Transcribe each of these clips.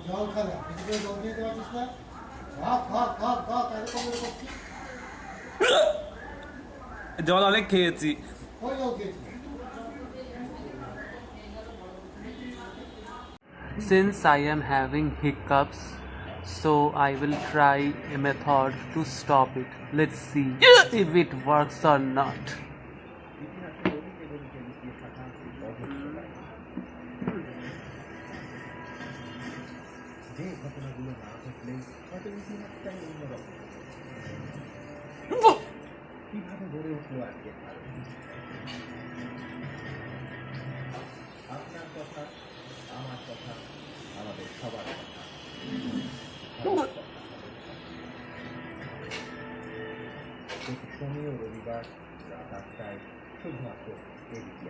জল খালা এদিকে জল দিয়ে দেওয়া চেষ্টা ভাগ ভাগ ভাগ ভাগ এরকম করছি জল অনেক খেয়েছি ওই জল খেয়েছি Since I am having hiccups, so I will try a method to stop it. Let's see if it works or not. কিভাবে গড়ে উঠলো আজকে আপনার কথা আমার কথা আমাদের সবার কথা প্রতি শনি ও রবিবার রাত ৮টায় শুধুমাত্র ABP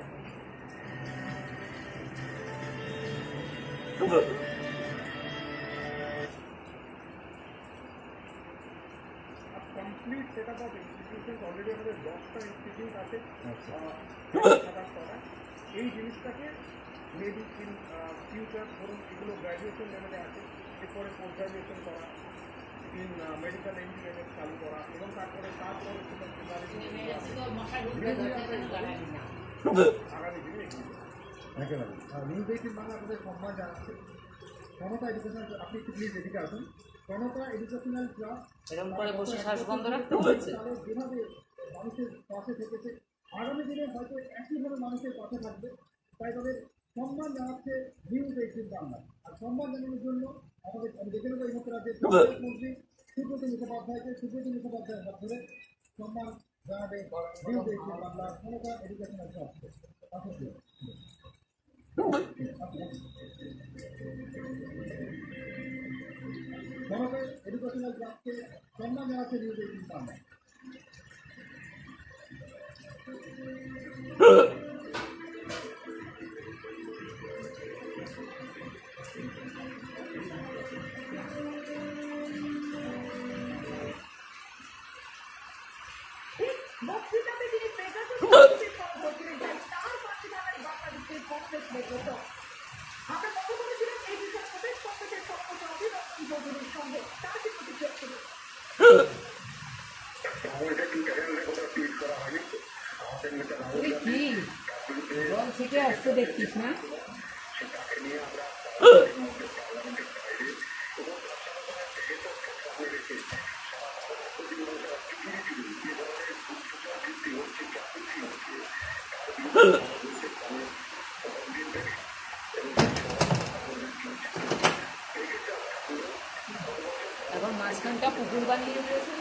complete setup of institution already আমাদের 10টা ইনস্টিটিউট আছে এই জিনিসটাকে মেবি ইন ফিউচার ধরুন এগুলো গ্র্যাজুয়েশন লেভেলে আছে এরপরে পোস্ট গ্র্যাজুয়েশন করা ইন মেডিকেল ইঞ্জিনিয়ারিং চালু করা এবং তারপরে আগামী দিনে একেবারে নিউজ 18 বাংলা আপনাদের সম্মান জানাচ্ছে ক্ষমতা এডুকেশনাল আপনি একটু প্লিজ এদিকে আসুন ক্ষমতা এডুকেশনাল ক্লাব এরকম করে বসে শ্বাস বন্ধ রাখতে হয়েছে যেভাবে মানুষের পাশে থেকেছে আগামী দিনে হয়তো একইভাবে মানুষের পাশে থাকবে তাই তাদের সম্মান জানাচ্ছে নিউজ 18 বাংলা আর সম্মান জানানোর জন্য আমাদের আমি দেখে নেবো এই মতো রাজ্যের মন্ত্রী সুব্রত মুখোপাধ্যায়কে হাত ধরে সম্মান জানাবে নিউজ 18 বাংলা ক্ষমতা এডুকেশনাল ক্লাবকে ক্ষমতা এডুকেশনাল ক্লাবকে সম্মান জানাচ্ছে নিউজ 18 বাংলা বক্তৃতাতে তিনি পেগাসাস বলছিলেন তাই তার পাশে থাকার বাংলাদেশের কংগ্রেস নেতৃত্ব আমরা কথা বলেছিলাম এই বিষয়ে প্রদেশ কংগ্রেসের সভাপতি অভিনন্দন চৌধুরীর সঙ্গে তার কি প্রতিক্রিয়া ছিল কি জল থেকে আসতে দেখছিস না এখন মাঝখানটা পুকুর বানিয়ে দিয়েছে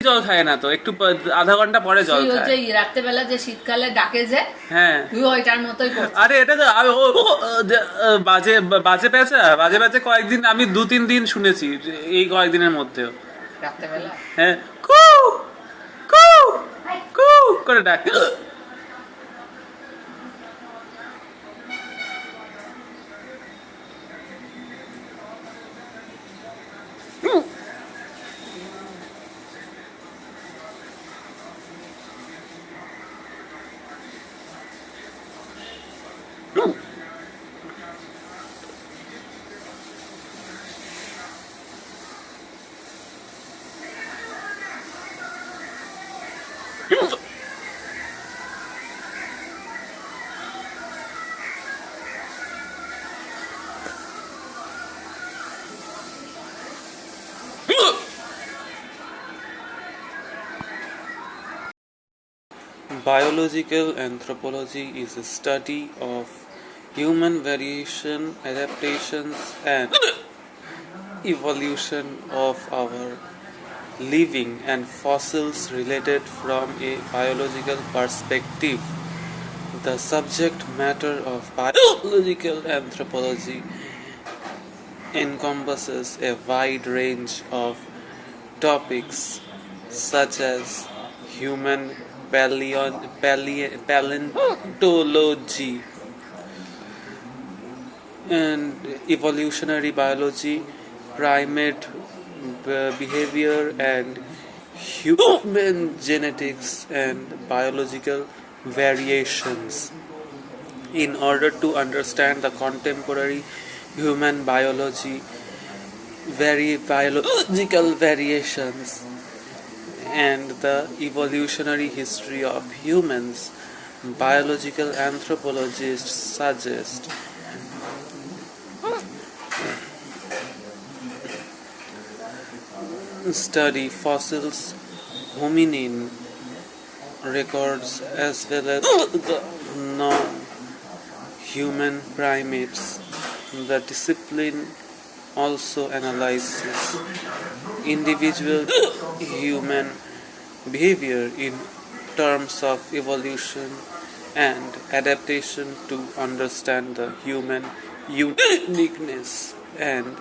জল খায় না তো একটু আধা ঘন্টা পরে জল খায় হচ্ছে রাত্রেবেলা যে শীতকালে ডাকে যে হ্যাঁ তুই ওইটার মতোই করছিস আরে এটা তো বাজে বাজে প্যাঁচা কয়েকদিন আমি 2-3 দিন শুনেছি এই কয়েকদিনের মধ্যেও রাত্রেবেলা হ্যাঁ করে ডাক। Biological anthropology is a study of human variation, adaptations, and evolution of our living and fossils related from a biological perspective. The subject matter of biological anthropology encompasses a wide range of topics such as human paleontology and evolutionary biology, primate behavior, and human genetics and biological variations. In order to understand the contemporary human biological variations and the evolutionary history of humans, biological anthropologists suggest study fossils, hominin records, as well as the non-human primates. The discipline also analyzes individual human behavior in terms of evolution and adaptation to understand the human uniqueness and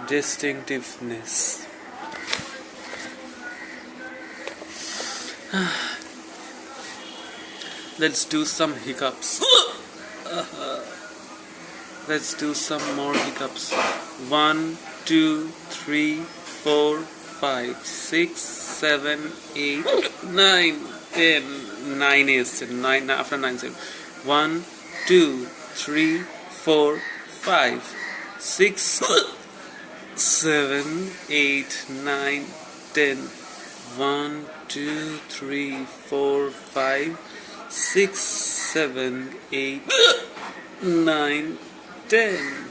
distinctiveness. Let's do some hiccups. Let's do some more hiccups. 1, 2, 3, 4, 5, 6, 7, 8, 9, 10. 9 is 9 after 9. 1, 2, 3, 4, 5, 6, 7, 8, 9, 10. 1, 2, 3, 4, 5, 6, 7, 8, 9, 10.